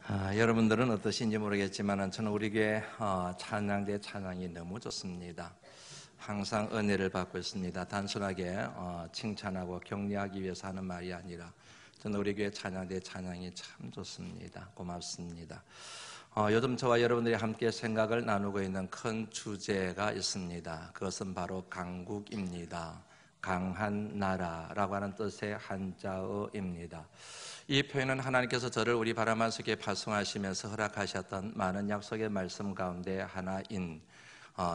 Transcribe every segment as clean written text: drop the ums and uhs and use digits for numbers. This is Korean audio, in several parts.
여러분들은 어떠신지 모르겠지만 저는 우리 교회 찬양대 찬양이 너무 좋습니다. 항상 은혜를 받고 있습니다. 단순하게 칭찬하고 격려하기 위해서 하는 말이 아니라 저는 우리 교회 찬양대 찬양이 참 좋습니다. 고맙습니다. 요즘 저와 여러분들이 함께 생각을 나누고 있는 큰 주제가 있습니다. 그것은 바로 강국입니다. 강한 나라라고 하는 뜻의 한자어입니다. 이 표현은 하나님께서 저를 우리 바라만석에 파송하시면서 허락하셨던 많은 약속의 말씀 가운데 하나인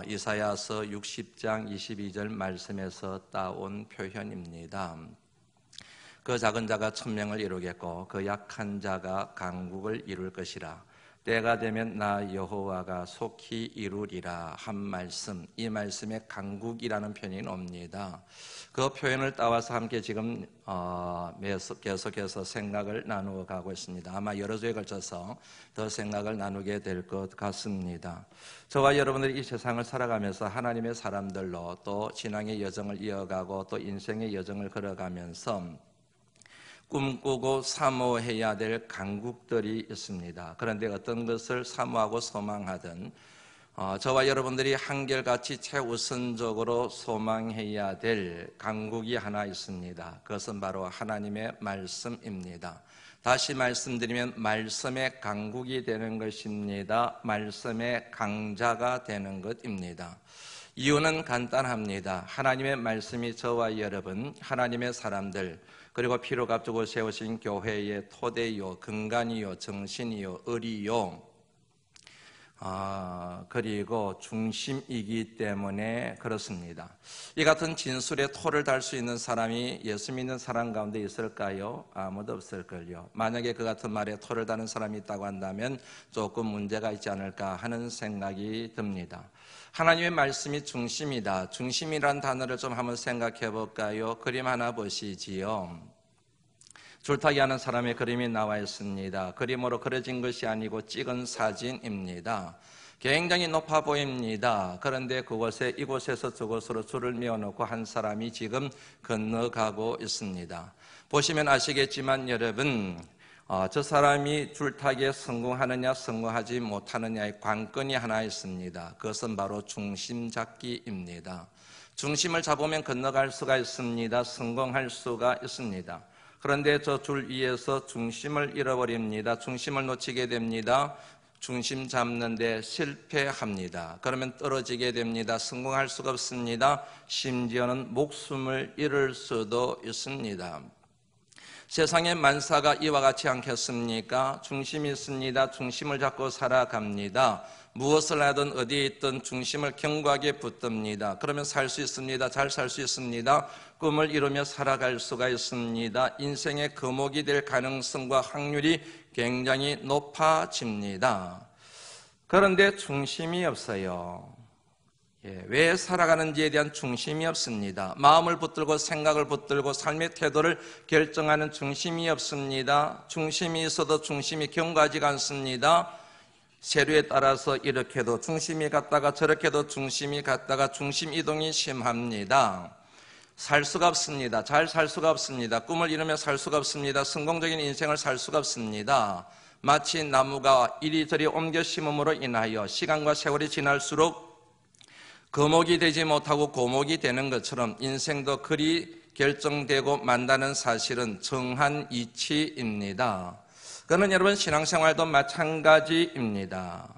이사야서 60장 22절 말씀에서 따온 표현입니다. 그 작은 자가 천명을 이루겠고 그 약한 자가 강국을 이룰 것이라. 때가 되면 나 여호와가 속히 이루리라 한 말씀, 이 말씀에 강국이라는 표현이 옵니다. 그 표현을 따와서 함께 지금 계속해서 생각을 나누어 가고 있습니다. 아마 여러 주에 걸쳐서 더 생각을 나누게 될 것 같습니다. 저와 여러분들이 이 세상을 살아가면서 하나님의 사람들로 또 신앙의 여정을 이어가고 또 인생의 여정을 걸어가면서 꿈꾸고 사모해야 될 강국들이 있습니다. 그런데 어떤 것을 사모하고 소망하든 저와 여러분들이 한결같이 최우선적으로 소망해야 될 강국이 하나 있습니다. 그것은 바로 하나님의 말씀입니다. 다시 말씀드리면 말씀의 강국이 되는 것입니다. 말씀의 강자가 되는 것입니다. 이유는 간단합니다. 하나님의 말씀이 저와 여러분, 하나님의 사람들, 그리고 피로 값주고 세우신 교회의 토대요, 근간이요, 정신이요, 의리요, 그리고 중심이기 때문에 그렇습니다. 이 같은 진술의 토를 달 수 있는 사람이 예수 믿는 사람 가운데 있을까요? 아무도 없을걸요. 만약에 그 같은 말에 토를 다는 사람이 있다고 한다면 조금 문제가 있지 않을까 하는 생각이 듭니다. 하나님의 말씀이 중심이다. 중심이란 단어를 좀 한번 생각해 볼까요? 그림 하나 보시지요. 줄타기 하는 사람의 그림이 나와 있습니다. 그림으로 그려진 것이 아니고 찍은 사진입니다. 굉장히 높아 보입니다. 그런데 이곳에서 저곳으로 줄을 메어놓고 한 사람이 지금 건너가고 있습니다. 보시면 아시겠지만 여러분, 저 사람이 줄타기에 성공하느냐 성공하지 못하느냐의 관건이 하나 있습니다. 그것은 바로 중심 잡기입니다. 중심을 잡으면 건너갈 수가 있습니다. 성공할 수가 있습니다. 그런데 저 줄 위에서 중심을 잃어버립니다. 중심을 놓치게 됩니다. 중심 잡는데 실패합니다. 그러면 떨어지게 됩니다. 성공할 수가 없습니다. 심지어는 목숨을 잃을 수도 있습니다. 세상의 만사가 이와 같지 않겠습니까? 중심이 있습니다. 중심을 잡고 살아갑니다. 무엇을 하든 어디에 있든 중심을 견고하게 붙듭니다. 그러면 살 수 있습니다. 잘 살 수 있습니다. 꿈을 이루며 살아갈 수가 있습니다. 인생의 거목이 될 가능성과 확률이 굉장히 높아집니다. 그런데 중심이 없어요. 왜 살아가는지에 대한 중심이 없습니다. 마음을 붙들고 생각을 붙들고 삶의 태도를 결정하는 중심이 없습니다. 중심이 있어도 중심이 견고하지가 않습니다. 세류에 따라서 이렇게도 중심이 갔다가 저렇게도 중심이 갔다가 중심 이동이 심합니다. 살 수가 없습니다. 잘 살 수가 없습니다. 꿈을 이루며 살 수가 없습니다. 성공적인 인생을 살 수가 없습니다. 마치 나무가 이리저리 옮겨 심음으로 인하여 시간과 세월이 지날수록 거목이 되지 못하고 고목이 되는 것처럼 인생도 그리 결정되고 만다는 사실은 정한 이치입니다. 그는 여러분 신앙생활도 마찬가지입니다.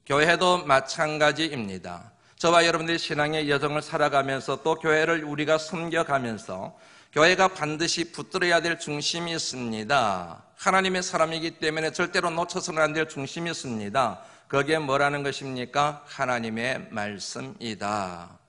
교회도 마찬가지입니다. 저와 여러분들이 신앙의 여정을 살아가면서 또 교회를 우리가 섬겨가면서 교회가 반드시 붙들어야 될 중심이 있습니다. 하나님의 사람이기 때문에 절대로 놓쳐서는 안 될 중심이 있습니다. 거기에 뭐라는 것입니까? 하나님의 말씀이다.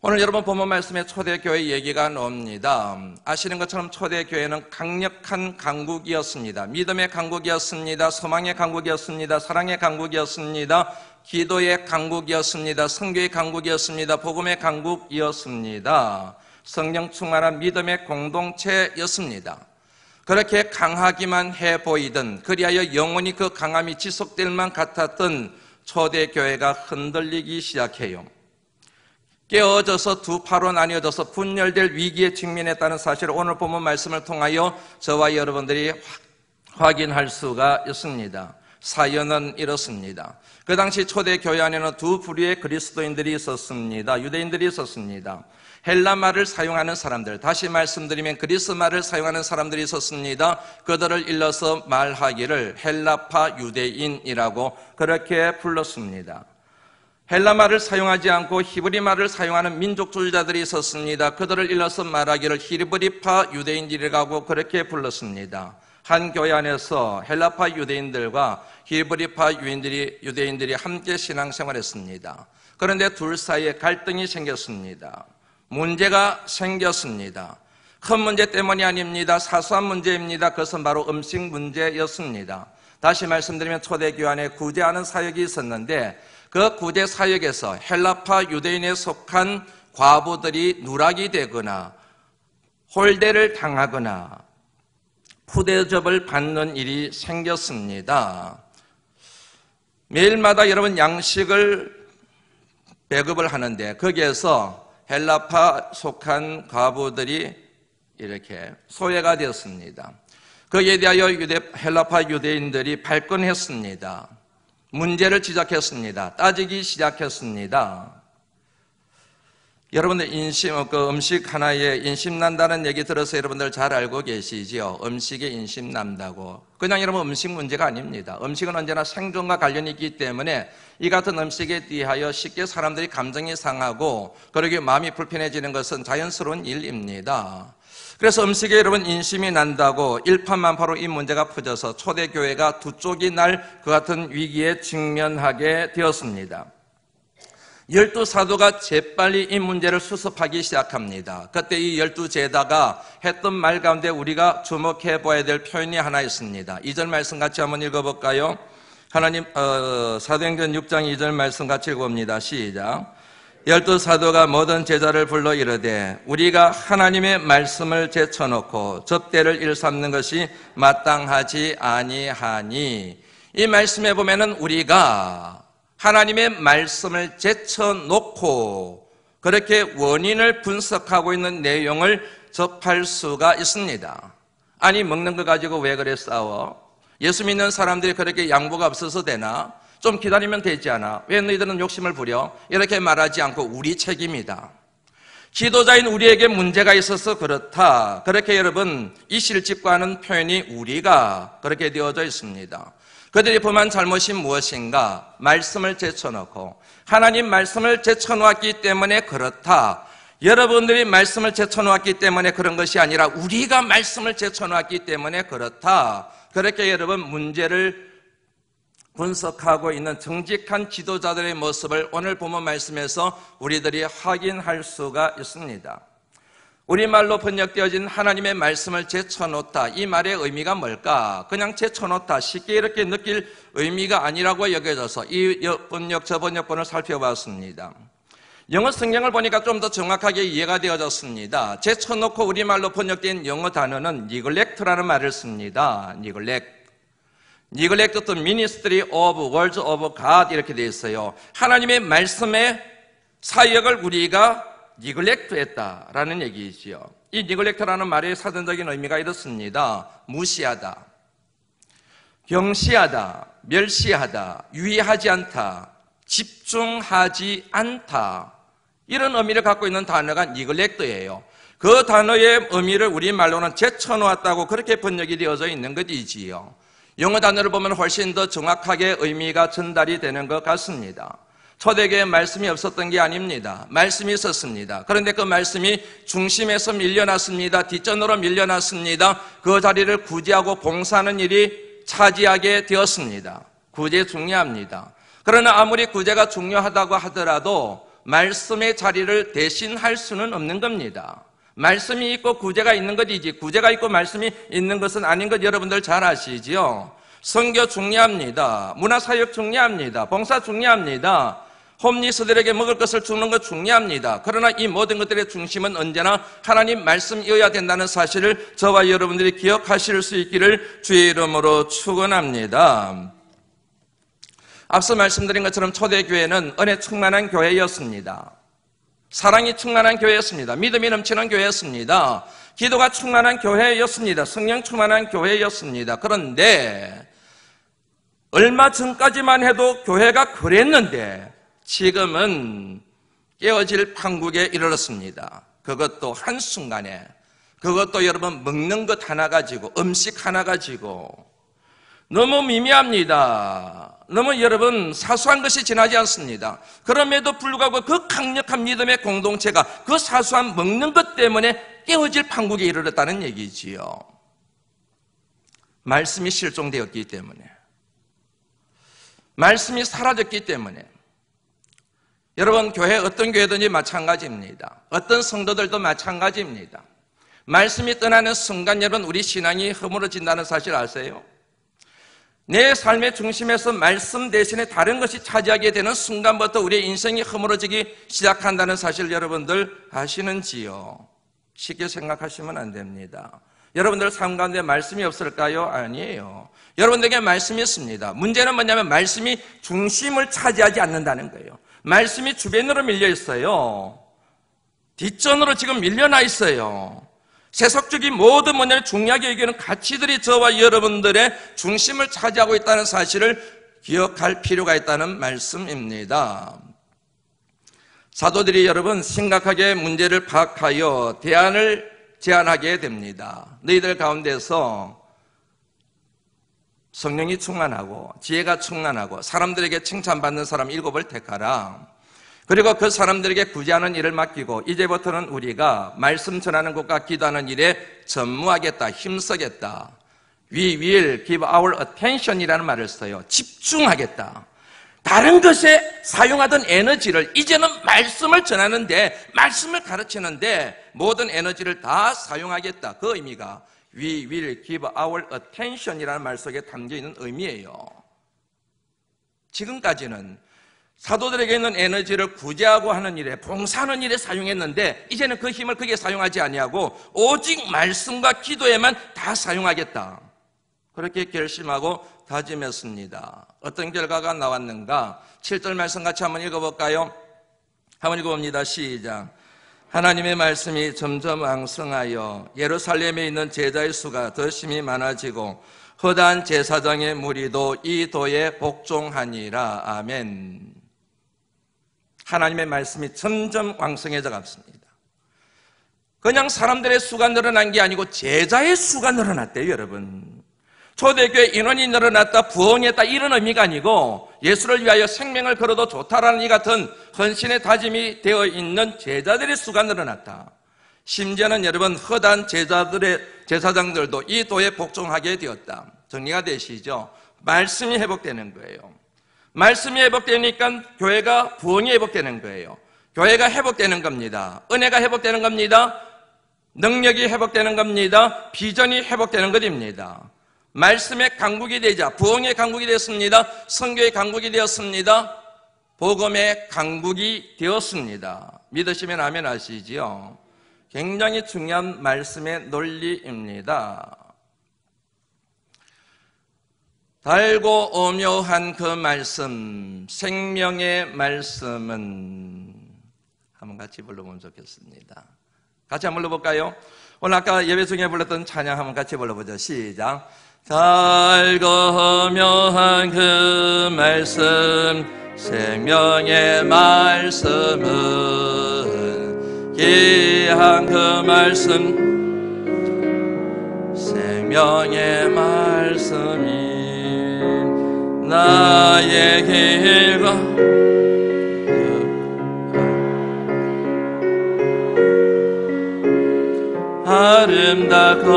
오늘 여러분 본문 말씀에 초대교회 얘기가 나옵니다. 아시는 것처럼 초대교회는 강력한 강국이었습니다. 믿음의 강국이었습니다. 소망의 강국이었습니다. 사랑의 강국이었습니다. 기도의 강국이었습니다. 선교의 강국이었습니다. 복음의 강국이었습니다. 성령 충만한 믿음의 공동체였습니다. 그렇게 강하기만 해 보이던, 그리하여 영원히 그 강함이 지속될 만 같았던 초대교회가 흔들리기 시작해요. 깨어져서 두 파로 나뉘어져서 분열될 위기에 직면했다는 사실을 오늘 본문 말씀을 통하여 저와 여러분들이 확인할 수가 있습니다. 사연은 이렇습니다. 그 당시 초대교회 안에는 두 부류의 그리스도인들이 있었습니다. 유대인들이 있었습니다. 헬라말을 사용하는 사람들, 다시 말씀드리면 그리스말을 사용하는 사람들이 있었습니다. 그들을 일러서 말하기를 헬라파 유대인이라고 그렇게 불렀습니다. 헬라말을 사용하지 않고 히브리말을 사용하는 민족주의자들이 있었습니다. 그들을 일러서 말하기를 히브리파 유대인들이라고 그렇게 불렀습니다. 한 교회 안에서 헬라파 유대인들과 히브리파 유대인들이 함께 신앙생활했습니다. 그런데 둘 사이에 갈등이 생겼습니다. 문제가 생겼습니다. 큰 문제 때문이 아닙니다. 사소한 문제입니다. 그것은 바로 음식 문제였습니다. 다시 말씀드리면 초대교회 안에 구제하는 사역이 있었는데 그 구제 사역에서 헬라파 유대인에 속한 과부들이 누락이 되거나 홀대를 당하거나 푸대접을 받는 일이 생겼습니다. 매일마다 여러분 양식을 배급을 하는데 거기에서 헬라파 속한 과부들이 이렇게 소외가 되었습니다. 거기에 대하여 헬라파 유대인들이 발끈했습니다. 문제를 지적했습니다. 따지기 시작했습니다. 여러분들 음식 하나에 인심 난다는 얘기 들어서 여러분들 잘 알고 계시죠? 음식에 인심 난다고. 그냥 여러분 음식 문제가 아닙니다. 음식은 언제나 생존과 관련이 있기 때문에 이 같은 음식에 대하여 쉽게 사람들이 감정이 상하고 그러게 마음이 불편해지는 것은 자연스러운 일입니다. 그래서 음식에 여러분 인심이 난다고 일파만파로 이 문제가 퍼져서 초대교회가 두 쪽이 날 그 같은 위기에 직면하게 되었습니다. 12사도가 재빨리 이 문제를 수습하기 시작합니다. 그때 이 12제자가 했던 말 가운데 우리가 주목해 봐야 될 표현이 하나 있습니다. 2절 말씀 같이 한번 읽어볼까요? 사도행전 6장 2절 말씀 같이 읽어봅니다. 시작. 12사도가 모든 제자를 불러 이르되 우리가 하나님의 말씀을 제쳐놓고 접대를 일삼는 것이 마땅하지 아니하니. 이 말씀에 보면은 우리가 하나님의 말씀을 제쳐놓고 그렇게 원인을 분석하고 있는 내용을 접할 수가 있습니다. 아니 먹는 거 가지고 왜 그래 싸워? 예수 믿는 사람들이 그렇게 양보가 없어서 되나? 좀 기다리면 되지 않아? 왜 너희들은 욕심을 부려? 이렇게 말하지 않고 우리 책임이다. 지도자인 우리에게 문제가 있어서 그렇다. 그렇게 여러분 이실직고하는 표현이 우리가 그렇게 되어져 있습니다. 그들이 범한 잘못이 무엇인가? 말씀을 제쳐놓고 하나님 말씀을 제쳐놓았기 때문에 그렇다. 여러분들이 말씀을 제쳐놓았기 때문에 그런 것이 아니라 우리가 말씀을 제쳐놓았기 때문에 그렇다. 그렇게 여러분 문제를 분석하고 있는 정직한 지도자들의 모습을 오늘 본문 말씀에서 우리들이 확인할 수가 있습니다. 우리말로 번역되어진 하나님의 말씀을 제쳐놓다. 이 말의 의미가 뭘까? 그냥 제쳐놓다. 쉽게 이렇게 느낄 의미가 아니라고 여겨져서 이 번역, 저 번역본을 살펴봤습니다. 영어 성경을 보니까 좀 더 정확하게 이해가 되어졌습니다. 제쳐놓고 우리말로 번역된 영어 단어는 neglect라는 말을 씁니다. neglect the ministry of words of God 이렇게 되어 있어요. 하나님의 말씀의 사역을 우리가 니글렉트했다라는 얘기이지요. 이 니글렉트라는 말의 사전적인 의미가 이렇습니다. 무시하다, 경시하다, 멸시하다, 유의하지 않다, 집중하지 않다, 이런 의미를 갖고 있는 단어가 니글렉트예요. 그 단어의 의미를 우리말로는 제쳐놓았다고 그렇게 번역이 되어져 있는 것이지요. 영어 단어를 보면 훨씬 더 정확하게 의미가 전달이 되는 것 같습니다. 초대교회에 말씀이 없었던 게 아닙니다. 말씀이 있었습니다. 그런데 그 말씀이 중심에서 밀려났습니다. 뒷전으로 밀려났습니다. 그 자리를 구제하고 봉사하는 일이 차지하게 되었습니다. 구제 중요합니다. 그러나 아무리 구제가 중요하다고 하더라도 말씀의 자리를 대신할 수는 없는 겁니다. 말씀이 있고 구제가 있는 것이지 구제가 있고 말씀이 있는 것은 아닌 것 여러분들 잘 아시지요? 선교 중요합니다. 문화사역 중요합니다. 봉사 중요합니다. 홈리스들에게 먹을 것을 주는 것 중요합니다. 그러나 이 모든 것들의 중심은 언제나 하나님 말씀이어야 된다는 사실을 저와 여러분들이 기억하실 수 있기를 주의 이름으로 축원합니다. 앞서 말씀드린 것처럼 초대교회는 은혜 충만한 교회였습니다. 사랑이 충만한 교회였습니다. 믿음이 넘치는 교회였습니다. 기도가 충만한 교회였습니다. 성령 충만한 교회였습니다. 그런데 얼마 전까지만 해도 교회가 그랬는데 지금은 깨어질 판국에 이르렀습니다. 그것도 한순간에, 그것도 여러분 먹는 것 하나 가지고, 음식 하나 가지고 너무 미미합니다. 너무 여러분 사소한 것이 지나지 않습니다. 그럼에도 불구하고 그 강력한 믿음의 공동체가 그 사소한 먹는 것 때문에 깨어질 판국에 이르렀다는 얘기지요. 말씀이 실종되었기 때문에, 말씀이 사라졌기 때문에. 여러분, 교회 어떤 교회든지 마찬가지입니다. 어떤 성도들도 마찬가지입니다. 말씀이 떠나는 순간 여러분 우리 신앙이 허물어진다는 사실 아세요? 내 삶의 중심에서 말씀 대신에 다른 것이 차지하게 되는 순간부터 우리의 인생이 허물어지기 시작한다는 사실 여러분들 아시는지요? 쉽게 생각하시면 안 됩니다. 여러분들 삶 가운데 말씀이 없을까요? 아니에요. 여러분들에게 말씀이 있습니다. 문제는 뭐냐면 말씀이 중심을 차지하지 않는다는 거예요. 말씀이 주변으로 밀려 있어요. 뒷전으로 지금 밀려나 있어요. 세속적인 모든 뭐냐면 중요하게 여기는 가치들이 저와 여러분들의 중심을 차지하고 있다는 사실을 기억할 필요가 있다는 말씀입니다. 사도들이 여러분 심각하게 문제를 파악하여 대안을 제안하게 됩니다. 너희들 가운데서 성령이 충만하고 지혜가 충만하고 사람들에게 칭찬받는 사람 7을 택하라. 그리고 그 사람들에게 구제하는 일을 맡기고 이제부터는 우리가 말씀 전하는 것과 기도하는 일에 전무하겠다, 힘쓰겠다. We will give our attention이라는 말을 써요. 집중하겠다. 다른 것에 사용하던 에너지를 이제는 말씀을 전하는데, 말씀을 가르치는데 모든 에너지를 다 사용하겠다. 그 의미가 We will give our attention이라는 말 속에 담겨있는 의미예요. 지금까지는 사도들에게 있는 에너지를 구제하고 하는 일에, 봉사하는 일에 사용했는데 이제는 그 힘을 거기에 사용하지 아니하고 오직 말씀과 기도에만 다 사용하겠다. 그렇게 결심하고 다짐했습니다. 어떤 결과가 나왔는가? 7절 말씀 같이 한번 읽어볼까요? 한번 읽어봅니다. 시작. 하나님의 말씀이 점점 왕성하여 예루살렘에 있는 제자의 수가 더 심히 많아지고 허다한 제사장의 무리도 이 도에 복종하니라. 아멘. 하나님의 말씀이 점점 왕성해져 갔습니다. 그냥 사람들의 수가 늘어난 게 아니고 제자의 수가 늘어났대요, 여러분. 초대교회 인원이 늘어났다, 부흥했다 이런 의미가 아니고 예수를 위하여 생명을 걸어도 좋다라는 이 같은 헌신의 다짐이 되어 있는 제자들의 수가 늘어났다. 심지어는 여러분 허다한 제사장들도 이 도에 복종하게 되었다. 정리가 되시죠? 말씀이 회복되는 거예요. 말씀이 회복되니까 교회가 부흥이 회복되는 거예요. 교회가 회복되는 겁니다. 은혜가 회복되는 겁니다. 능력이 회복되는 겁니다. 비전이 회복되는 것입니다. 말씀의 강국이 되자 부흥의 강국이 되었습니다. 선교의 강국이 되었습니다. 복음의 강국이 되었습니다. 믿으시면 아멘 하시지요. 굉장히 중요한 말씀의 논리입니다. 달고 오묘한 그 말씀, 생명의 말씀은 한번 같이 불러보면 좋겠습니다. 같이 한번 불러볼까요? 오늘 아까 예배 중에 불렀던 찬양 한번 같이 불러보죠. 시작. 달고 오묘한 그 말씀, 생명의 말씀은 귀한 그 말씀, 생명의 말씀이 나의 길과 아름답고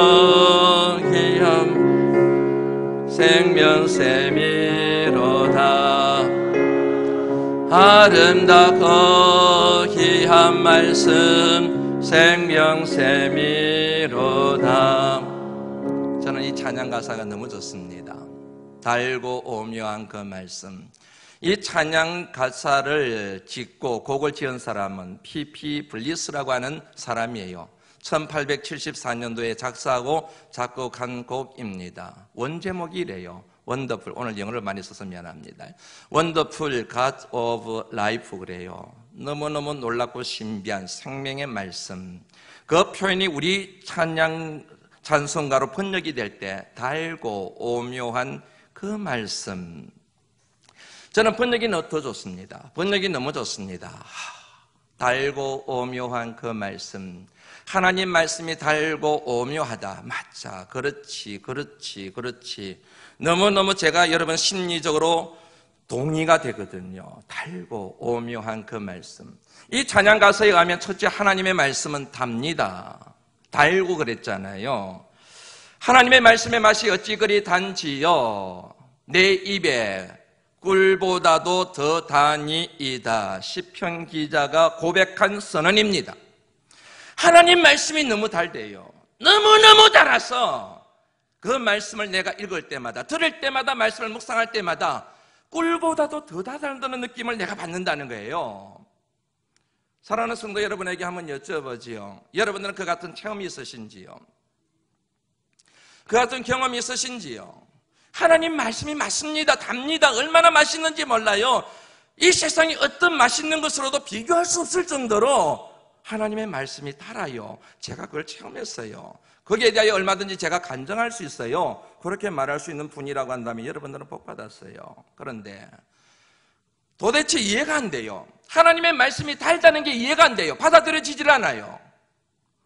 귀한 생명샘이로다. 아름답고 귀한 말씀 생명샘이로다. 저는 이 찬양 가사가 너무 좋습니다. 달고 오묘한 그 말씀. 이 찬양 가사를 짓고 곡을 지은 사람은 P.P. 블리스라고 하는 사람이에요. 1874년도에 작사하고 작곡한 곡입니다. 원제목이 이래요. 원더풀. 오늘 영어를 많이 써서 미안합니다. 원더풀 God of Life 그래요. 너무너무 놀랍고 신비한 생명의 말씀, 그 표현이 우리 찬송가로 번역이 될 때 달고 오묘한 그 말씀. 저는 번역이 더 좋습니다. 번역이 너무 좋습니다. 달고 오묘한 그 말씀. 하나님 말씀이 달고 오묘하다. 맞자. 그렇지. 너무너무 제가 여러분 심리적으로 동의가 되거든요. 달고 오묘한 그 말씀. 이 찬양 가사에 가면 첫째 하나님의 말씀은 답니다. 달고 그랬잖아요. 하나님의 말씀의 맛이 어찌 그리 단지요. 내 입에 꿀보다도 더 단이이다. 시편 기자가 고백한 선언입니다. 하나님 말씀이 너무 달대요. 너무너무 달아서 그 말씀을 내가 읽을 때마다, 들을 때마다, 말씀을 묵상할 때마다 꿀보다도 더 달다는 느낌을 내가 받는다는 거예요. 사랑하는 성도 여러분에게 한번 여쭤보지요. 여러분들은 그 같은 체험이 있으신지요? 그 같은 경험이 있으신지요? 하나님 말씀이 맞습니다. 답니다. 얼마나 맛있는지 몰라요. 이 세상에 어떤 맛있는 것으로도 비교할 수 없을 정도로 하나님의 말씀이 달아요. 제가 그걸 체험했어요. 거기에 대하여 얼마든지 제가 간증할 수 있어요. 그렇게 말할 수 있는 분이라고 한다면 여러분들은 복 받았어요. 그런데 도대체 이해가 안 돼요. 하나님의 말씀이 달다는 게 이해가 안 돼요. 받아들여지질 않아요.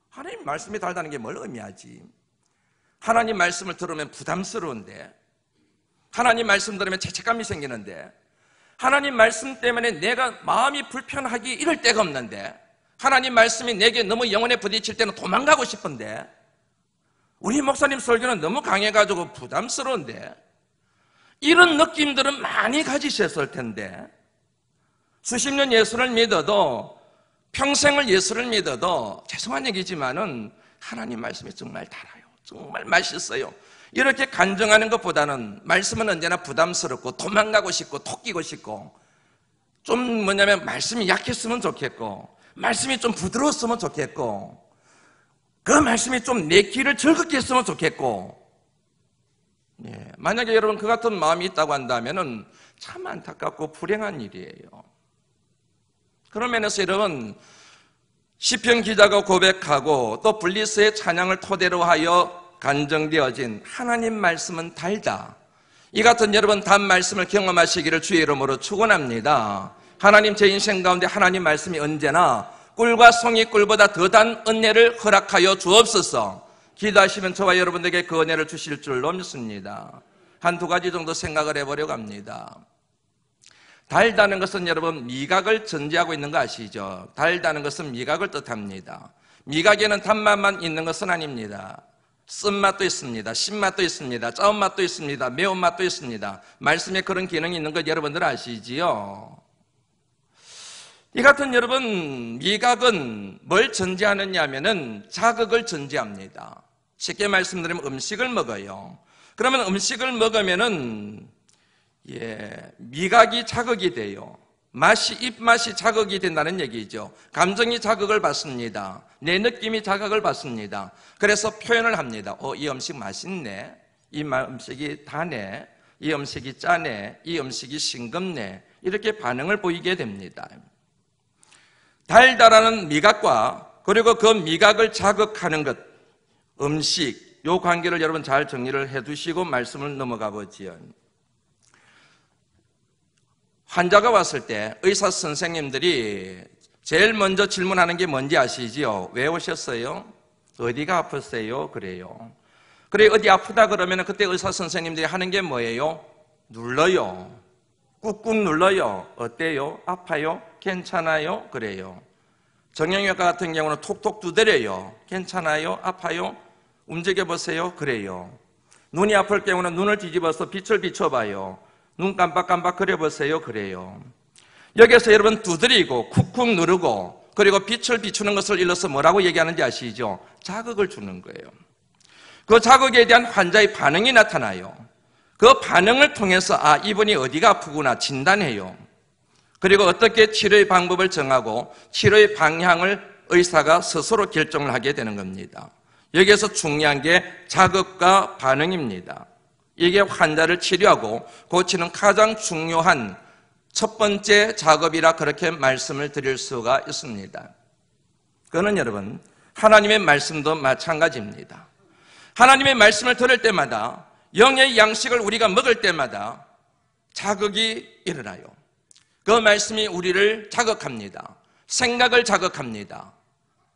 하나님 말씀이 달다는 게 뭘 의미하지? 하나님 말씀을 들으면 부담스러운데, 하나님 말씀 들으면 죄책감이 생기는데, 하나님 말씀 때문에 내가 마음이 불편하기 이럴 데가 없는데, 하나님 말씀이 내게 너무 영혼에 부딪힐 때는 도망가고 싶은데, 우리 목사님 설교는 너무 강해가지고 부담스러운데, 이런 느낌들은 많이 가지셨을 텐데, 수십 년 예수를 믿어도, 평생을 예수를 믿어도, 죄송한 얘기지만은 하나님 말씀이 정말 달아요. 정말 맛있어요. 이렇게 간증하는 것보다는 말씀은 언제나 부담스럽고 도망가고 싶고 토끼고 싶고, 좀 말씀이 약했으면 좋겠고, 말씀이 좀 부드러웠으면 좋겠고, 그 말씀이 좀 내 귀를 즐겁게 했으면 좋겠고, 만약에 여러분 그 같은 마음이 있다고 한다면 참 안타깝고 불행한 일이에요. 그런 면에서 여러분, 시편 기자가 고백하고 또 블리스의 찬양을 토대로 하여 간증되어진 하나님 말씀은 달다. 이 같은 여러분 단 말씀을 경험하시기를 주의 이름으로 축원합니다. 하나님, 제 인생 가운데 하나님 말씀이 언제나 꿀과 송이꿀보다 더 단 은혜를 허락하여 주옵소서. 기도하시면 저와 여러분에게 그 은혜를 주실 줄로 믿습니다. 한두 가지 정도 생각을 해보려고 합니다. 달다는 것은 여러분 미각을 전제하고 있는 거 아시죠? 달다는 것은 미각을 뜻합니다. 미각에는 단맛만 있는 것은 아닙니다. 쓴맛도 있습니다. 신맛도 있습니다. 짜운맛도 있습니다. 매운맛도 있습니다. 말씀에 그런 기능이 있는 것 여러분들 아시지요? 이 같은 여러분 미각은 뭘 전제하느냐 하면은 자극을 전제합니다. 쉽게 말씀드리면 음식을 먹어요. 그러면 음식을 먹으면은 미각이 자극이 돼요. 입맛이 자극이 된다는 얘기죠. 감정이 자극을 받습니다. 내 느낌이 자극을 받습니다. 그래서 표현을 합니다. 이 음식 맛있네. 이 음식이 다네. 이 음식이 짜네. 이 음식이 싱겁네. 이렇게 반응을 보이게 됩니다. 달달하는 미각과 그리고 그 미각을 자극하는 것, 음식, 요 관계를 여러분 잘 정리를 해두시고 말씀을 넘어가 보지요. 환자가 왔을 때 의사 선생님들이 제일 먼저 질문하는 게 뭔지 아시지요? 왜 오셨어요? 어디가 아팠어요? 그래요. 그래, 어디 아프다 그러면 그때 의사 선생님들이 하는 게 뭐예요? 눌러요. 꾹꾹 눌러요. 어때요? 아파요? 괜찮아요? 그래요. 정형외과 같은 경우는 톡톡 두드려요. 괜찮아요? 아파요? 움직여보세요. 그래요. 눈이 아플 경우는 눈을 뒤집어서 빛을 비춰봐요. 눈 깜빡깜빡 그려보세요. 그래요. 여기서 여러분 두드리고 쿡쿡 누르고 그리고 빛을 비추는 것을 일러서 뭐라고 얘기하는지 아시죠? 자극을 주는 거예요. 그 자극에 대한 환자의 반응이 나타나요. 그 반응을 통해서 이분이 어디가 아프구나 진단해요. 그리고 어떻게 치료의 방법을 정하고 치료의 방향을 의사가 스스로 결정을 하게 되는 겁니다. 여기에서 중요한 게 자극과 반응입니다. 이게 환자를 치료하고 고치는 가장 중요한 첫 번째 작업이라 그렇게 말씀을 드릴 수가 있습니다. 그거는 여러분, 하나님의 말씀도 마찬가지입니다. 하나님의 말씀을 들을 때마다, 영의 양식을 우리가 먹을 때마다 자극이 일어나요. 그 말씀이 우리를 자극합니다. 생각을 자극합니다.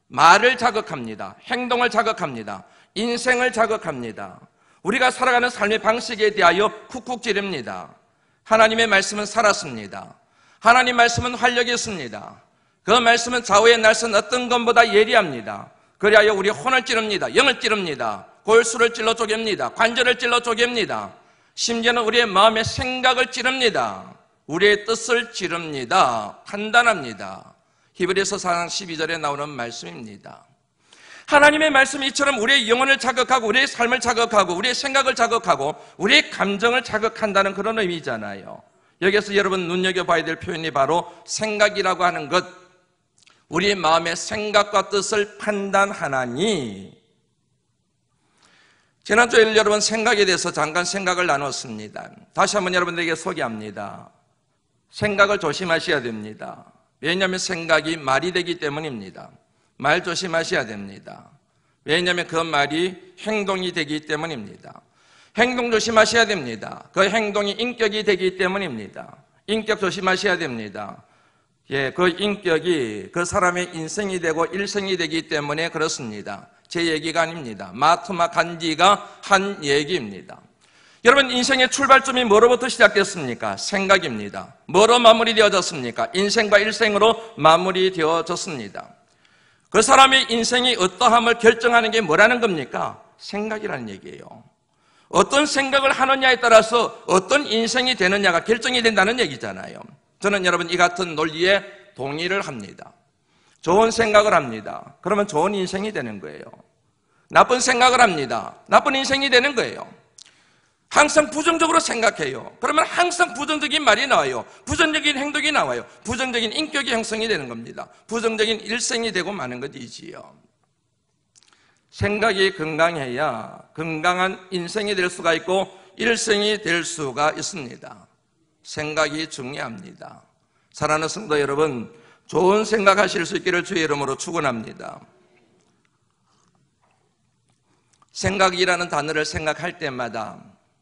말을 자극합니다. 행동을 자극합니다. 인생을 자극합니다. 우리가 살아가는 삶의 방식에 대하여 쿡쿡 찌릅니다. 하나님의 말씀은 살았습니다. 하나님 말씀은 활력이 있습니다. 그 말씀은 좌우의 날선 어떤 것보다 예리합니다. 그리하여 우리 혼을 찌릅니다. 영을 찌릅니다. 골수를 찔러 쪼갭니다. 관절을 찔러 쪼갭니다. 심지어는 우리의 마음의 생각을 찌릅니다. 우리의 뜻을 찌릅니다. 판단합니다. 히브리서 4장 12절에 나오는 말씀입니다. 하나님의 말씀이 이처럼 우리의 영혼을 자극하고 우리의 삶을 자극하고 우리의 생각을 자극하고 우리의 감정을 자극한다는 그런 의미잖아요. 여기서 여러분 눈여겨봐야 될 표현이 바로 생각이라고 하는 것, 우리의 마음의 생각과 뜻을 판단하나니. 지난주에 여러분 생각에 대해서 잠깐 생각을 나눴습니다. 다시 한번 여러분들에게 소개합니다. 생각을 조심하셔야 됩니다. 왜냐하면 생각이 말이 되기 때문입니다. 말 조심하셔야 됩니다. 왜냐하면 그 말이 행동이 되기 때문입니다. 행동 조심하셔야 됩니다. 그 행동이 인격이 되기 때문입니다. 인격 조심하셔야 됩니다. 그 인격이 그 사람의 인생이 되고 일생이 되기 때문에 그렇습니다. 제 얘기가 아닙니다. 마트마 간디가 한 얘기입니다. 여러분, 인생의 출발점이 뭐로부터 시작됐습니까? 생각입니다. 뭐로 마무리되어졌습니까? 인생과 일생으로 마무리되어졌습니다. 그 사람의 인생이 어떠함을 결정하는 게 뭐라는 겁니까? 생각이라는 얘기예요. 어떤 생각을 하느냐에 따라서 어떤 인생이 되느냐가 결정이 된다는 얘기잖아요. 저는 여러분 이 같은 논리에 동의를 합니다. 좋은 생각을 합니다. 그러면 좋은 인생이 되는 거예요. 나쁜 생각을 합니다. 나쁜 인생이 되는 거예요. 항상 부정적으로 생각해요. 그러면 항상 부정적인 말이 나와요. 부정적인 행동이 나와요. 부정적인 인격이 형성이 되는 겁니다. 부정적인 일생이 되고 마는 것이지요. 생각이 건강해야 건강한 인생이 될 수가 있고 일생이 될 수가 있습니다. 생각이 중요합니다. 사랑하는 성도 여러분, 좋은 생각하실 수 있기를 주의 이름으로 축원합니다. 생각이라는 단어를 생각할 때마다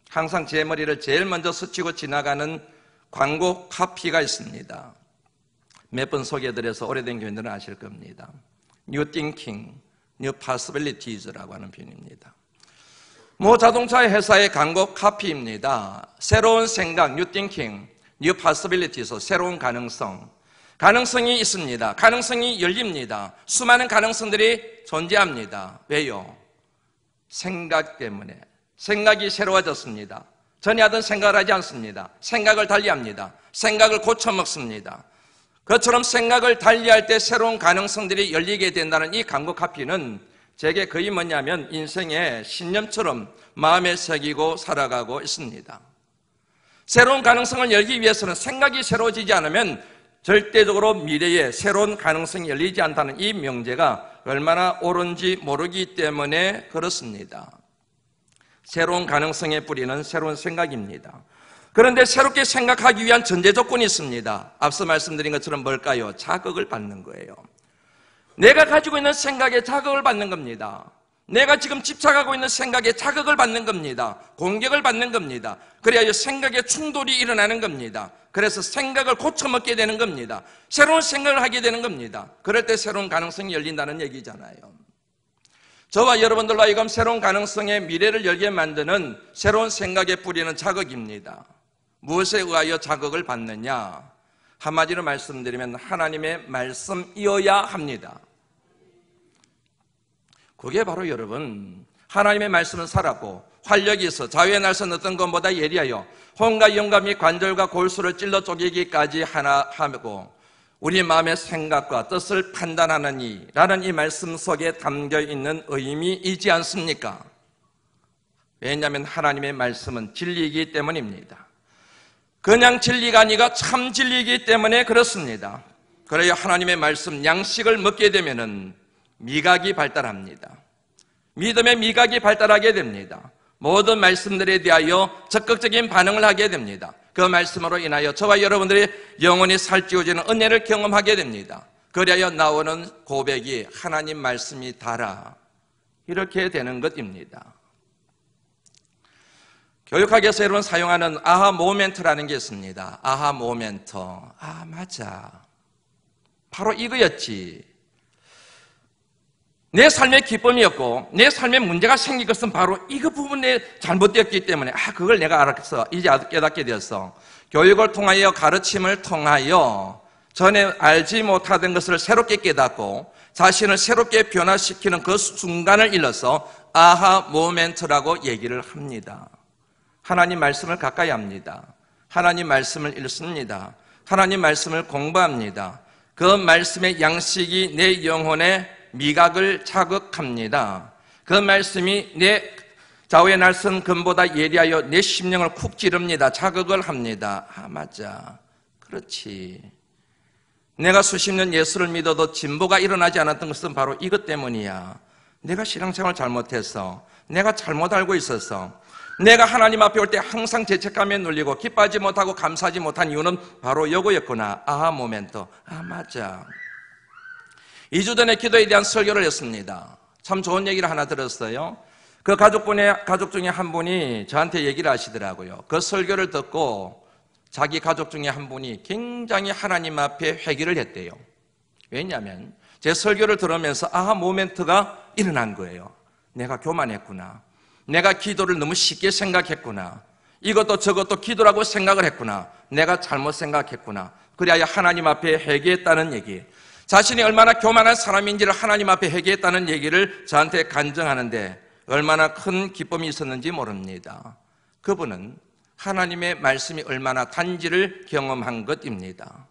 항상 제 머리를 제일 먼저 스치고 지나가는 광고 카피가 있습니다. 몇 번 소개해드려서 오래된 교인들은 아실 겁니다. New Thinking, New Possibilities라고 하는 표현입니다. 모 자동차 회사의 광고 카피입니다. 새로운 생각, New Thinking, New Possibilities, 새로운 가능성. 가능성이 있습니다. 가능성이 열립니다. 수많은 가능성들이 존재합니다. 왜요? 생각 때문에. 생각이 새로워졌습니다. 전에 하던 생각을 하지 않습니다. 생각을 달리합니다. 생각을 고쳐먹습니다. 그처럼 생각을 달리할 때 새로운 가능성들이 열리게 된다는 이 광고 카피는 제게 거의 뭐냐면 인생의 신념처럼 마음에 새기고 살아가고 있습니다. 새로운 가능성을 열기 위해서는 생각이 새로워지지 않으면 절대적으로 미래에 새로운 가능성이 열리지 않다는 이 명제가 얼마나 옳은지 모르기 때문에 그렇습니다. 새로운 가능성의 뿌리는 새로운 생각입니다. 그런데 새롭게 생각하기 위한 전제 조건이 있습니다. 앞서 말씀드린 것처럼 뭘까요? 자극을 받는 거예요. 내가 가지고 있는 생각에 자극을 받는 겁니다. 내가 지금 집착하고 있는 생각에 자극을 받는 겁니다. 공격을 받는 겁니다. 그래야 생각에 충돌이 일어나는 겁니다. 그래서 생각을 고쳐먹게 되는 겁니다. 새로운 생각을 하게 되는 겁니다. 그럴 때 새로운 가능성이 열린다는 얘기잖아요. 저와 여러분들로 하여금 새로운 가능성의 미래를 열게 만드는 새로운 생각의 뿌리는 자극입니다. 무엇에 의하여 자극을 받느냐? 한마디로 말씀드리면 하나님의 말씀이어야 합니다. 그게 바로 여러분, 하나님의 말씀은 살았고 활력이 있어 자유의 날선 어떤 것보다 예리하여 혼과 영과 및 관절과 골수를 찔러 쪼개기까지 하나 하고 우리 마음의 생각과 뜻을 판단하느니 라는 이 말씀 속에 담겨있는 의미이지 않습니까? 왜냐하면 하나님의 말씀은 진리이기 때문입니다. 그냥 진리가 아니라 참 진리이기 때문에 그렇습니다. 그래야 하나님의 말씀 양식을 먹게 되면은 미각이 발달합니다. 믿음의 미각이 발달하게 됩니다. 모든 말씀들에 대하여 적극적인 반응을 하게 됩니다. 그 말씀으로 인하여 저와 여러분들이 영원히 살찌워지는 은혜를 경험하게 됩니다. 그래야 나오는 고백이 하나님 말씀이 달아 이렇게 되는 것입니다. 교육학에서 여러분 사용하는 아하 모멘트라는 게 있습니다. 아하 모멘트. 아, 맞아. 바로 이거였지. 내 삶의 기쁨이었고 내 삶에 문제가 생긴 것은 바로 이거 부분에 잘못되었기 때문에 그걸 내가 알았어. 이제 깨닫게 되었어. 교육을 통하여 가르침을 통하여 전에 알지 못하던 것을 새롭게 깨닫고 자신을 새롭게 변화시키는 그 순간을 일러서 아하 모멘트라고 얘기를 합니다. 하나님 말씀을 가까이 합니다. 하나님 말씀을 읽습니다. 하나님 말씀을 공부합니다. 그 말씀의 양식이 내 영혼의 미각을 자극합니다. 그 말씀이 내 좌우의 날선 금보다 예리하여 내 심령을 쿡 찌릅니다. 자극을 합니다. 맞아. 그렇지. 내가 수십 년 예수를 믿어도 진보가 일어나지 않았던 것은 바로 이것 때문이야. 내가 신앙생활을 잘못해서, 내가 잘못 알고 있어서, 내가 하나님 앞에 올 때 항상 죄책감에 눌리고 기뻐하지 못하고 감사하지 못한 이유는 바로 요거였구나. 아하 모멘트. 맞아. 2주 전에 기도에 대한 설교를 했습니다. 참 좋은 얘기를 하나 들었어요. 그 가족 중에 한 분이 저한테 얘기를 하시더라고요. 그 설교를 듣고 자기 가족 중에 한 분이 굉장히 하나님 앞에 회개를 했대요. 왜냐하면 제 설교를 들으면서 아하 모멘트가 일어난 거예요. 내가 교만했구나. 내가 기도를 너무 쉽게 생각했구나. 이것도 저것도 기도라고 생각을 했구나. 내가 잘못 생각했구나. 그래야 하나님 앞에 회개했다는 얘기. 자신이 얼마나 교만한 사람인지를 하나님 앞에 회개했다는 얘기를 저한테 간증하는데 얼마나 큰 기쁨이 있었는지 모릅니다. 그분은 하나님의 말씀이 얼마나 단지를 경험한 것입니다.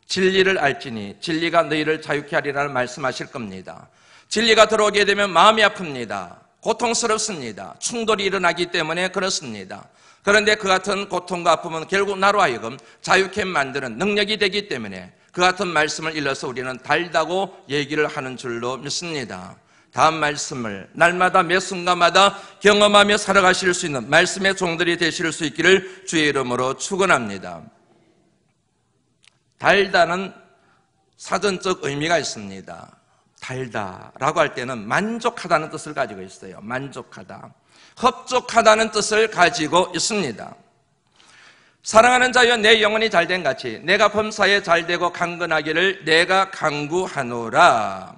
진리를 알지니 진리가 너희를 자유케 하리라는 말씀하실 겁니다. 진리가 들어오게 되면 마음이 아픕니다. 고통스럽습니다. 충돌이 일어나기 때문에 그렇습니다. 그런데 그 같은 고통과 아픔은 결국 나로 하여금 자유케 만드는 능력이 되기 때문에 그 같은 말씀을 일러서 우리는 달다고 얘기를 하는 줄로 믿습니다. 다음 말씀을 날마다 매 순간마다 경험하며 살아가실 수 있는 말씀의 종들이 되실 수 있기를 주의 이름으로 축원합니다. 달다는 사전적 의미가 있습니다. 달다라고 할 때는 만족하다는 뜻을 가지고 있어요. 만족하다. 흡족하다는 뜻을 가지고 있습니다. 사랑하는 자여 내 영혼이 잘된 같이 내가 범사에 잘되고 강건하기를 내가 간구하노라.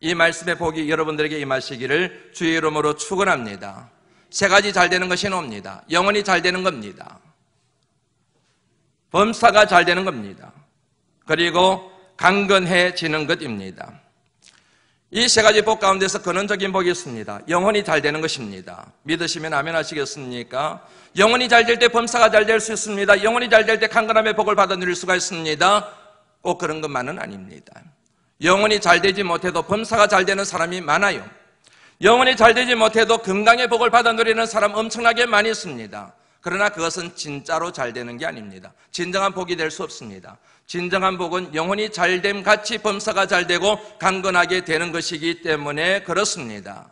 이 말씀의 복이 여러분들에게 임하시기를 주의 이름으로 축원합니다. 세 가지 잘되는 것이 나옵니다. 영혼이 잘되는 겁니다. 범사가 잘되는 겁니다. 그리고 강건해지는 것입니다. 이 세 가지 복 가운데서 근원적인 복이 있습니다. 영혼이 잘 되는 것입니다. 믿으시면 아멘 하시겠습니까? 영혼이 잘 될 때 범사가 잘 될 수 있습니다. 영혼이 잘 될 때 강건함의 복을 받아 누릴 수가 있습니다. 꼭 그런 것만은 아닙니다. 영혼이 잘 되지 못해도 범사가 잘 되는 사람이 많아요. 영혼이 잘 되지 못해도 건강의 복을 받아 누리는 사람 엄청나게 많이 있습니다. 그러나 그것은 진짜로 잘 되는 게 아닙니다. 진정한 복이 될 수 없습니다. 진정한 복은 영혼이 잘됨 같이 범사가 잘 되고 강건하게 되는 것이기 때문에 그렇습니다.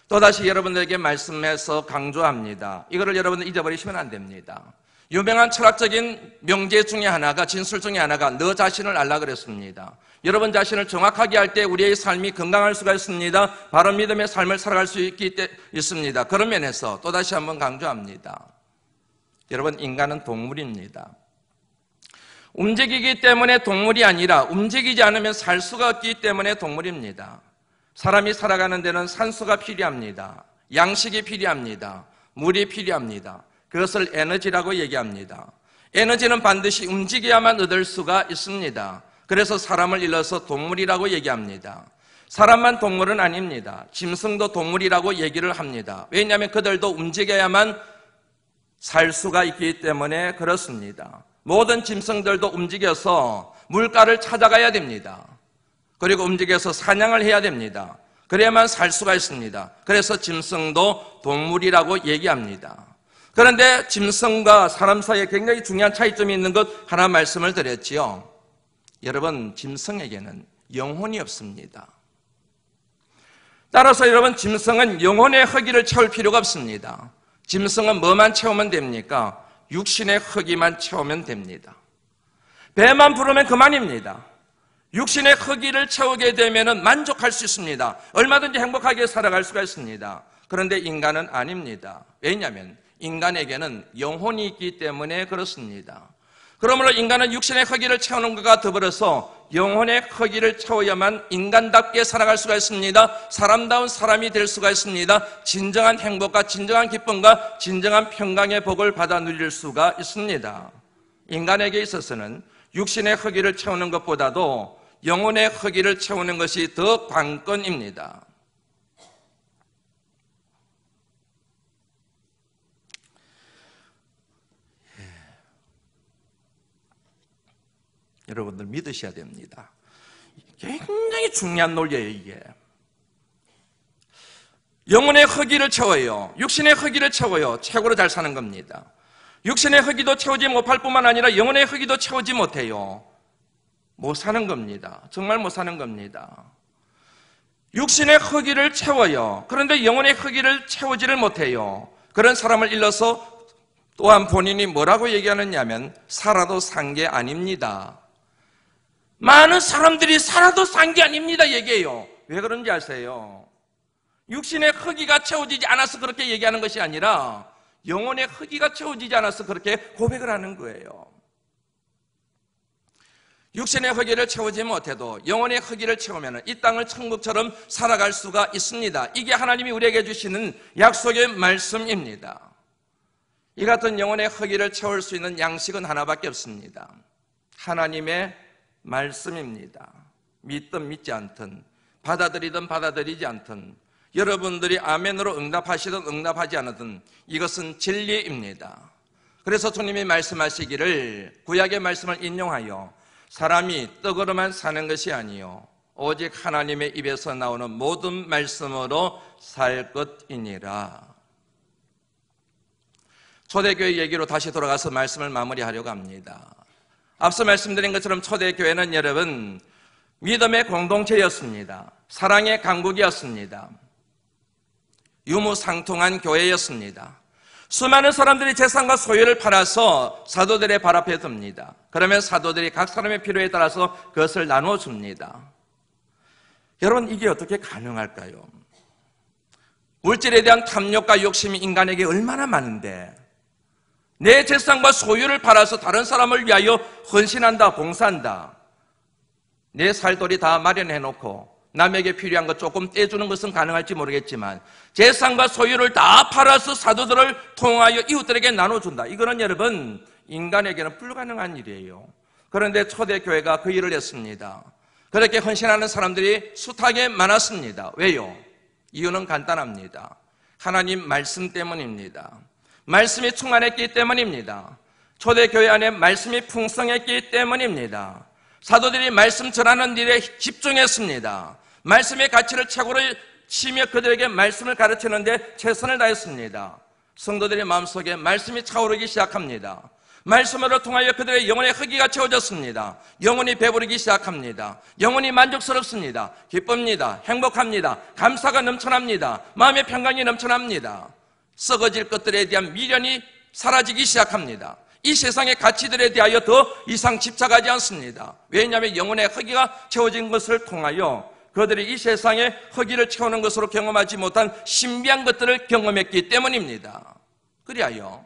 또다시 여러분들에게 말씀해서 강조합니다. 이거를 여러분들 잊어버리시면 안 됩니다. 유명한 철학적인 명제 중에 하나가, 진술 중에 하나가 너 자신을 알라 그랬습니다. 여러분 자신을 정확하게 할 때 우리의 삶이 건강할 수가 있습니다. 바른 믿음의 삶을 살아갈 수 있습니다. 그런 면에서 또다시 한번 강조합니다. 여러분, 인간은 동물입니다. 움직이기 때문에 동물이 아니라 움직이지 않으면 살 수가 없기 때문에 동물입니다. 사람이 살아가는 데는 산소가 필요합니다. 양식이 필요합니다. 물이 필요합니다. 그것을 에너지라고 얘기합니다. 에너지는 반드시 움직여야만 얻을 수가 있습니다. 그래서 사람을 일러서 동물이라고 얘기합니다. 사람만 동물은 아닙니다. 짐승도 동물이라고 얘기를 합니다. 왜냐하면 그들도 움직여야만 살 수가 있기 때문에 그렇습니다. 모든 짐승들도 움직여서 물가를 찾아가야 됩니다. 그리고 움직여서 사냥을 해야 됩니다. 그래야만 살 수가 있습니다. 그래서 짐승도 동물이라고 얘기합니다. 그런데 짐승과 사람 사이에 굉장히 중요한 차이점이 있는 것 하나 말씀을 드렸지요. 여러분, 짐승에게는 영혼이 없습니다. 따라서 여러분, 짐승은 영혼의 허기를 채울 필요가 없습니다. 짐승은 뭐만 채우면 됩니까? 육신의 허기만 채우면 됩니다. 배만 부르면 그만입니다. 육신의 허기를 채우게 되면 만족할 수 있습니다. 얼마든지 행복하게 살아갈 수가 있습니다. 그런데 인간은 아닙니다. 왜냐하면 인간에게는 영혼이 있기 때문에 그렇습니다. 그러므로 인간은 육신의 허기를 채우는 것과 더불어서 영혼의 허기를 채워야만 인간답게 살아갈 수가 있습니다. 사람다운 사람이 될 수가 있습니다. 진정한 행복과 진정한 기쁨과 진정한 평강의 복을 받아 누릴 수가 있습니다. 인간에게 있어서는 육신의 허기를 채우는 것보다도 영혼의 허기를 채우는 것이 더 관건입니다. 여러분들 믿으셔야 됩니다. 굉장히 중요한 논리예요, 이게. 영혼의 허기를 채워요. 육신의 허기를 채워요. 최고로 잘 사는 겁니다. 육신의 허기도 채우지 못할 뿐만 아니라 영혼의 허기도 채우지 못해요. 못 사는 겁니다. 정말 못 사는 겁니다. 육신의 허기를 채워요. 그런데 영혼의 허기를 채우지를 못해요. 그런 사람을 일러서 또한 본인이 뭐라고 얘기하느냐 하면 살아도 산 게 아닙니다. 많은 사람들이 살아도 산 게 아닙니다 얘기해요. 왜 그런지 아세요? 육신의 허기가 채워지지 않아서 그렇게 얘기하는 것이 아니라 영혼의 허기가 채워지지 않아서 그렇게 고백을 하는 거예요. 육신의 허기를 채우지 못해도 영혼의 허기를 채우면 이 땅을 천국처럼 살아갈 수가 있습니다. 이게 하나님이 우리에게 주시는 약속의 말씀입니다. 이 같은 영혼의 허기를 채울 수 있는 양식은 하나밖에 없습니다. 하나님의 말씀입니다. 믿든 믿지 않든, 받아들이든 받아들이지 않든, 여러분들이 아멘으로 응답하시든 응답하지 않든 이것은 진리입니다. 그래서 주님이 말씀하시기를 구약의 말씀을 인용하여 사람이 떡으로만 사는 것이 아니요 오직 하나님의 입에서 나오는 모든 말씀으로 살 것이니라. 초대교회 얘기로 다시 돌아가서 말씀을 마무리하려고 합니다. 앞서 말씀드린 것처럼 초대교회는 여러분 믿음의 공동체였습니다. 사랑의 강국이었습니다. 유무상통한 교회였습니다. 수많은 사람들이 재산과 소유를 팔아서 사도들의 발 앞에 듭니다. 그러면 사도들이 각 사람의 필요에 따라서 그것을 나눠줍니다. 여러분 이게 어떻게 가능할까요? 물질에 대한 탐욕과 욕심이 인간에게 얼마나 많은데 내 재산과 소유를 팔아서 다른 사람을 위하여 헌신한다, 봉사한다. 내 살돌이 다 마련해놓고 남에게 필요한 것 조금 떼주는 것은 가능할지 모르겠지만 재산과 소유를 다 팔아서 사도들을 통하여 이웃들에게 나눠준다. 이거는 여러분 인간에게는 불가능한 일이에요. 그런데 초대교회가 그 일을 했습니다. 그렇게 헌신하는 사람들이 숱하게 많았습니다. 왜요? 이유는 간단합니다. 하나님 말씀 때문입니다. 말씀이 충만했기 때문입니다. 초대교회 안에 말씀이 풍성했기 때문입니다. 사도들이 말씀 전하는 일에 집중했습니다. 말씀의 가치를 최고로 치며 그들에게 말씀을 가르치는데 최선을 다했습니다. 성도들의 마음속에 말씀이 차오르기 시작합니다. 말씀으로 통하여 그들의 영혼의 허기가 채워졌습니다. 영혼이 배부르기 시작합니다. 영혼이 만족스럽습니다. 기쁩니다. 행복합니다. 감사가 넘쳐납니다. 마음의 평강이 넘쳐납니다. 썩어질 것들에 대한 미련이 사라지기 시작합니다. 이 세상의 가치들에 대하여 더 이상 집착하지 않습니다. 왜냐하면 영혼의 허기가 채워진 것을 통하여 그들이 이 세상의 허기를 채우는 것으로 경험하지 못한 신비한 것들을 경험했기 때문입니다. 그리하여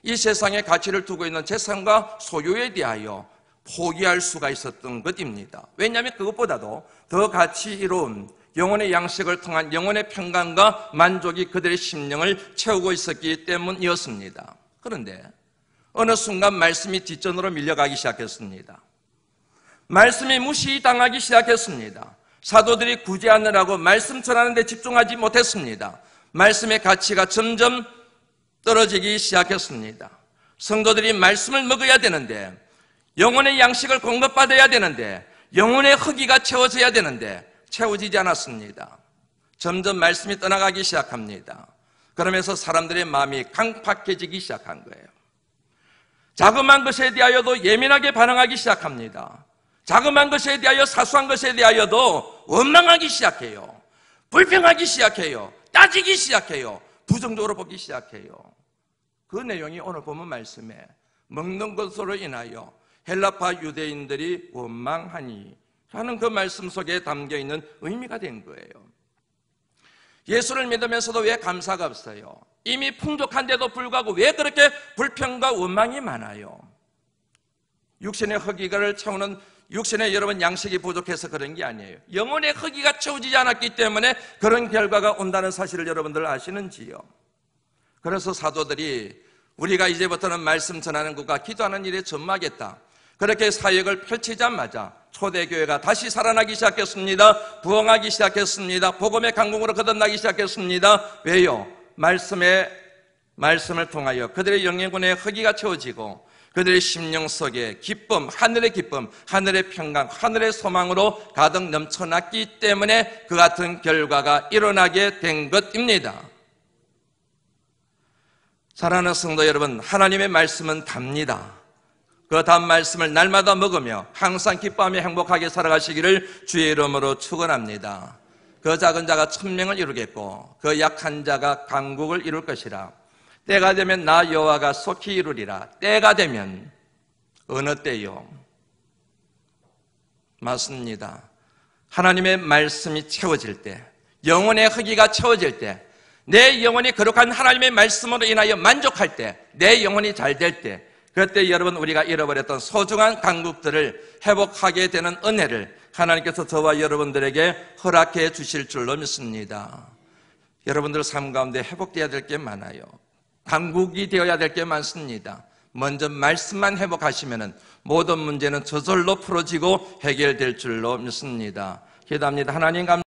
이 세상의 가치를 두고 있는 재산과 소유에 대하여 포기할 수가 있었던 것입니다. 왜냐하면 그것보다도 더 가치이로운 영혼의 양식을 통한 영혼의 평강과 만족이 그들의 심령을 채우고 있었기 때문이었습니다. 그런데 어느 순간 말씀이 뒷전으로 밀려가기 시작했습니다. 말씀이 무시당하기 시작했습니다. 사도들이 구제하느라고 말씀 전하는 데 집중하지 못했습니다. 말씀의 가치가 점점 떨어지기 시작했습니다. 성도들이 말씀을 먹어야 되는데 영혼의 양식을 공급받아야 되는데 영혼의 허기가 채워져야 되는데 채워지지 않았습니다. 점점 말씀이 떠나가기 시작합니다. 그러면서 사람들의 마음이 강팍해지기 시작한 거예요. 자그마한 것에 대하여도 예민하게 반응하기 시작합니다. 자그마한 것에 대하여 사소한 것에 대하여도 원망하기 시작해요. 불평하기 시작해요. 따지기 시작해요. 부정적으로 보기 시작해요. 그 내용이 오늘 본문 말씀에 먹는 것으로 인하여 헬라파 유대인들이 원망하니 라는 그 말씀 속에 담겨있는 의미가 된 거예요. 예수를 믿으면서도 왜 감사가 없어요? 이미 풍족한데도 불구하고 왜 그렇게 불평과 원망이 많아요? 육신의 허기를 채우는 육신의 여러분 양식이 부족해서 그런 게 아니에요. 영혼의 허기가 채워지지 않았기 때문에 그런 결과가 온다는 사실을 여러분들 아시는지요? 그래서 사도들이 우리가 이제부터는 말씀 전하는 것과 기도하는 일에 전무하겠다, 그렇게 사역을 펼치자마자 초대교회가 다시 살아나기 시작했습니다. 부흥하기 시작했습니다. 복음의 강국으로 거듭나기 시작했습니다. 왜요? 말씀을 통하여 그들의 영혼의 허기가 채워지고 그들의 심령 속에 기쁨, 하늘의 평강, 하늘의 소망으로 가득 넘쳐났기 때문에 그 같은 결과가 일어나게 된 것입니다. 사랑하는 성도 여러분, 하나님의 말씀은 답니다. 그 단 말씀을 날마다 먹으며 항상 기뻐하며 행복하게 살아가시기를 주의 이름으로 축원합니다. 그 작은 자가 1000명을 이루겠고 그 약한 자가 강국을 이룰 것이라. 때가 되면 나 여호와가 속히 이루리라. 때가 되면 어느 때요? 맞습니다. 하나님의 말씀이 채워질 때, 영혼의 허기가 채워질 때, 내 영혼이 거룩한 하나님의 말씀으로 인하여 만족할 때, 내 영혼이 잘 될 때, 그때 여러분 우리가 잃어버렸던 소중한 강국들을 회복하게 되는 은혜를 하나님께서 저와 여러분들에게 허락해 주실 줄로 믿습니다. 여러분들 삶 가운데 회복되어야 될 게 많아요. 강국이 되어야 될 게 많습니다. 먼저 말씀만 회복하시면 모든 문제는 저절로 풀어지고 해결될 줄로 믿습니다. 기도합니다. 하나님 감사합니다.